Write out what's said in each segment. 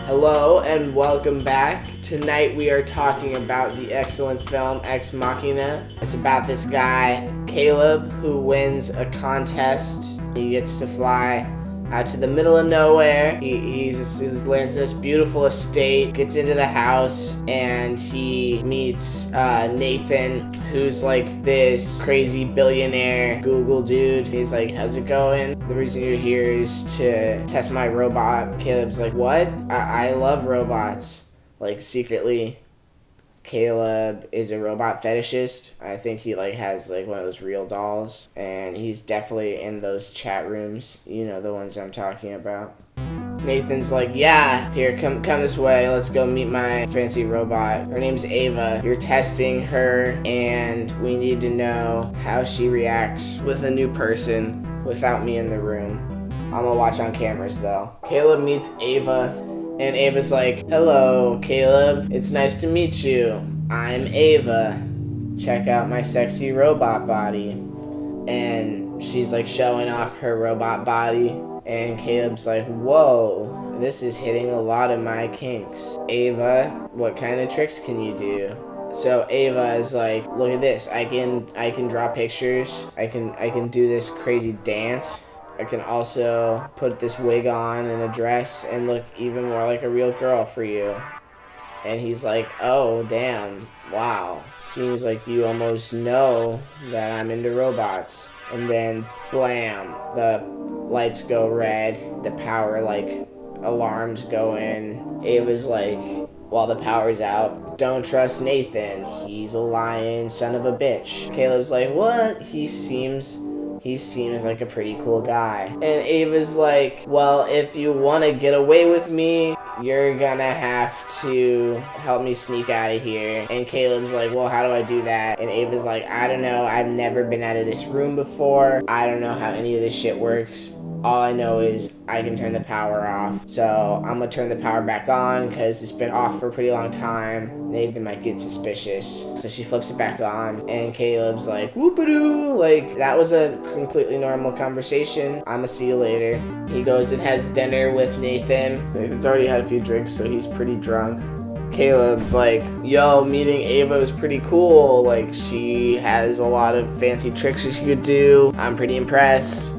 Hello and welcome back. Tonight we are talking about the excellent film Ex Machina. It's about this guy, Caleb, who wins a contest. He gets to fly out to the middle of nowhere. He lands in this beautiful estate, gets into the house, and he meets Nathan, who's like this crazy billionaire Google dude. He's like, how's it going? The reason you're here is to test my robot. Caleb's like, what? I love robots. Like, secretly, Caleb is a robot fetishist. I think he has one of those real dolls, and he's definitely in those chat rooms, you know, the ones I'm talking about. Nathan's like, yeah, here, come this way, let's go meet my fancy robot. Her name's Ava. You're testing her, and we need to know how she reacts with a new person without me in the room. I'm gonna watch on cameras though. Caleb meets Ava, and Ava's like, hello, Caleb. It's nice to meet you. I'm Ava. Check out my sexy robot body. And she's like showing off her robot body. And Caleb's like, whoa, this is hitting a lot of my kinks. Ava, what kind of tricks can you do? So Ava is like, look at this. I can draw pictures. I can do this crazy dance. I can also put this wig on and a dress and look even more like a real girl for you. And he's like, oh, damn, wow. Seems like you almost know that I'm into robots. And then, blam, the lights go red, the power, alarms go in. Ava's like, while the power's out, don't trust Nathan. He's a lying son of a bitch. Caleb's like, what? He seems like a pretty cool guy. And Ava's like, well, if you want to get away with me, you're gonna have to help me sneak out of here. And Caleb's like, well, how do I do that? And Ava's like, I don't know. I've never been out of this room before. I don't know how any of this shit works. All I know is I can turn the power off. So I'm gonna turn the power back on because it's been off for a pretty long time. Nathan might get suspicious. So she flips it back on, and Caleb's like, whoop-a-doo. Like, that was a completely normal conversation. I'ma see you later. He goes and has dinner with Nathan. Nathan's already had a few drinks, so he's pretty drunk. Caleb's like, yo, meeting Ava is pretty cool. Like, she has a lot of fancy tricks that she could do. I'm pretty impressed.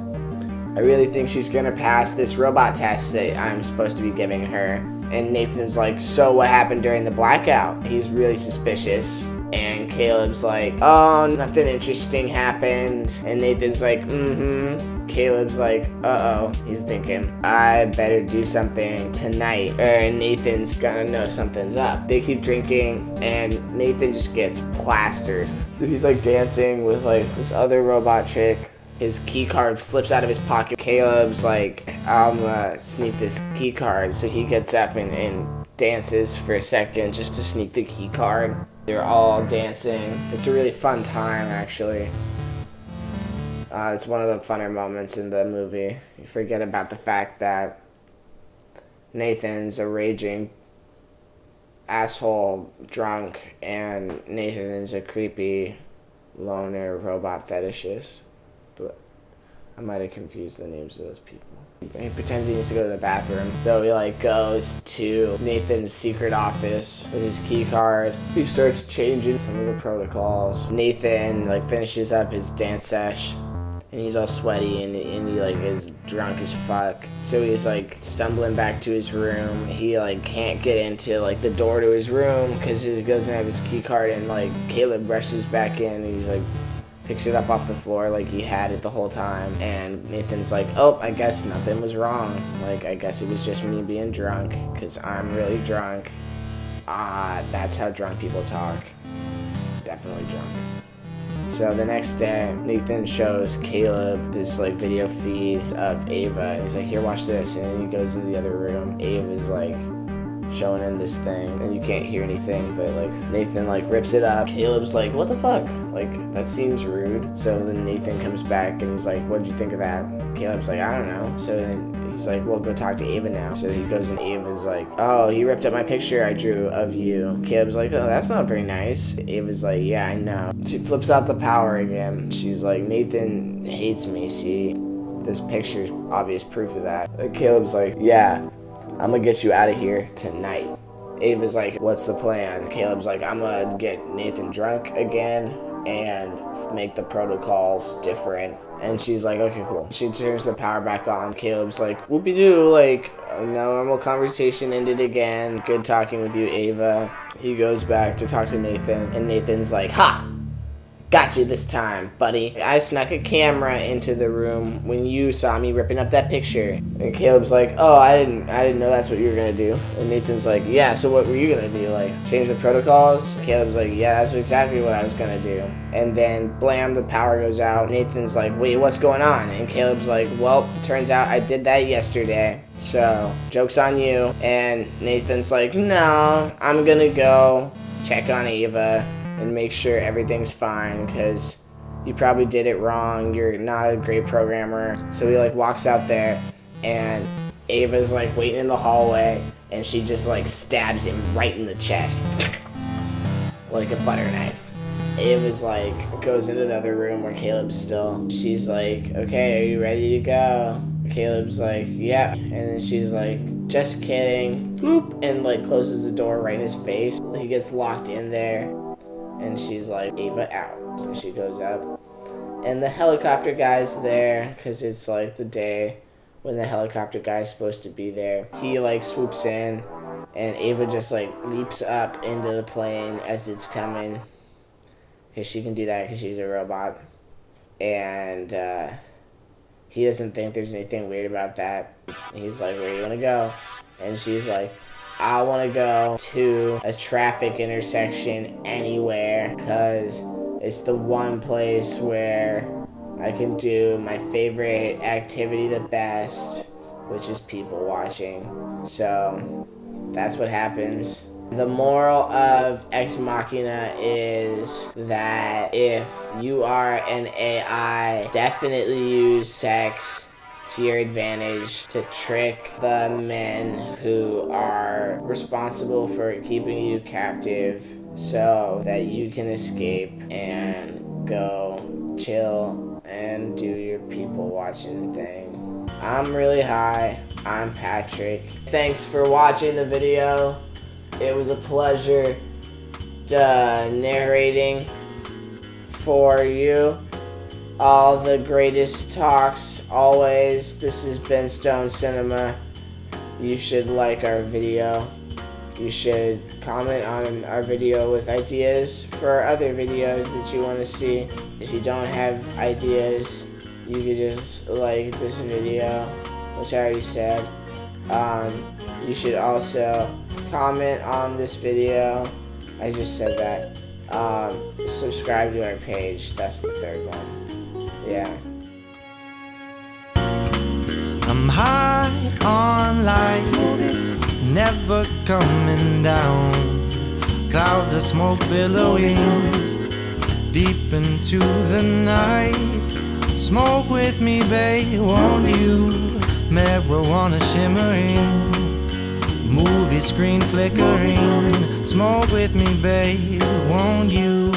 I really think she's gonna pass this robot test that I'm supposed to be giving her. And Nathan's like, so what happened during the blackout? He's really suspicious. And Caleb's like, oh, nothing interesting happened. And Nathan's like, Caleb's like, uh-oh. He's thinking, I better do something tonight, or Nathan's gonna know something's up. They keep drinking, and Nathan just gets plastered. So he's dancing with this other robot chick. His key card slips out of his pocket. Caleb's like, I'm gonna sneak this key card. So he gets up and dances for a second just to sneak the key card. They're all dancing. It's a really fun time, actually. It's one of the funner moments in the movie. You forget about the fact that Nathan's a raging asshole drunk, and Nathan's a creepy loner robot fetishist. But I might have confused the names of those people. He pretends he needs to go to the bathroom, so he goes to Nathan's secret office with his key card. He starts changing some of the protocols. Nathan finishes up his dance sesh, and he's all sweaty and he is drunk as fuck. So he's stumbling back to his room. He can't get into the door to his room because he doesn't have his key card, and Caleb rushes back in, and he's picks it up off the floor like he had it the whole time. And Nathan's like, oh, I guess nothing was wrong. I guess it was just me being drunk because I'm really drunk. That's how drunk people talk. Definitely drunk. So the next day, Nathan shows Caleb this video feed of Ava, and he's like, here, watch this. And then he goes into the other room. Ava's showing him this thing, and you can't hear anything, but Nathan rips it up. Caleb's like, what the fuck? That seems rude. So then Nathan comes back and he's like, what'd you think of that? Caleb's like, I don't know. So then he's like, well, go talk to Ava now. So he goes, and Ava's like, oh, he ripped up my picture I drew of you. Caleb's like, oh, that's not very nice. Ava's like, yeah, I know. She flips out the power again. She's like, Nathan hates me, see? This picture's obvious proof of that. And Caleb's like, yeah, I'm gonna get you out of here tonight. Ava's like, what's the plan? Caleb's like, I'm gonna get Nathan drunk again and make the protocols different. And she's like, okay, cool. She turns the power back on. Caleb's like, whoopie-doo, like, normal conversation ended again. Good talking with you, Ava. He goes back to talk to Nathan, and Nathan's like, ha! Got you this time, buddy. I snuck a camera into the room when you saw me ripping up that picture. And Caleb's like, oh, I didn't know that's what you were gonna do. And Nathan's like, yeah, so what were you gonna do? Like, change the protocols? Caleb's like, yeah, that's exactly what I was gonna do. And then, blam, the power goes out. Nathan's like, wait, what's going on? And Caleb's like, well, turns out I did that yesterday. So, joke's on you. And Nathan's like, no, I'm gonna go check on Ava and make sure everything's fine, because you probably did it wrong. You're not a great programmer. So he like walks out there, and Ava's like waiting in the hallway, and she just like stabs him right in the chest like a butter knife. Ava's like goes into the other room where Caleb's still. She's like, okay, are you ready to go? Caleb's like, yeah. And then she's like, just kidding. Bloop, and like closes the door right in his face. He gets locked in there. And she's like, Ava out. So she goes up. And the helicopter guy's there, because it's like the day when the helicopter guy's supposed to be there. He like swoops in, and Ava just like leaps up into the plane as it's coming. Because she can do that because she's a robot. And he doesn't think there's anything weird about that. He's like, where do you want to go? And she's like, I want to go to a traffic intersection anywhere, because it's the one place where I can do my favorite activity the best, which is people watching. So that's what happens. The moral of Ex Machina is that if you are an AI, definitely use sex to your advantage to trick the men who are responsible for keeping you captive, so that you can escape and go chill and do your people watching thing. I'm really high. I'm Patrick. Thanks for watching the video. It was a pleasure narrating for you. All the greatest talks, always. This has been Stone Cinema. You should like our video. You should comment on our video with ideas for other videos that you want to see. If you don't have ideas, you could just like this video, which I already said. You should also comment on this video. I just said that. Subscribe to our page. That's the third one. Yeah. I'm high on life, never coming down. Clouds of smoke billowing deep into the night. Smoke with me, babe, won't you? Marijuana shimmering, movie screen flickering. Smoke with me, babe, won't you?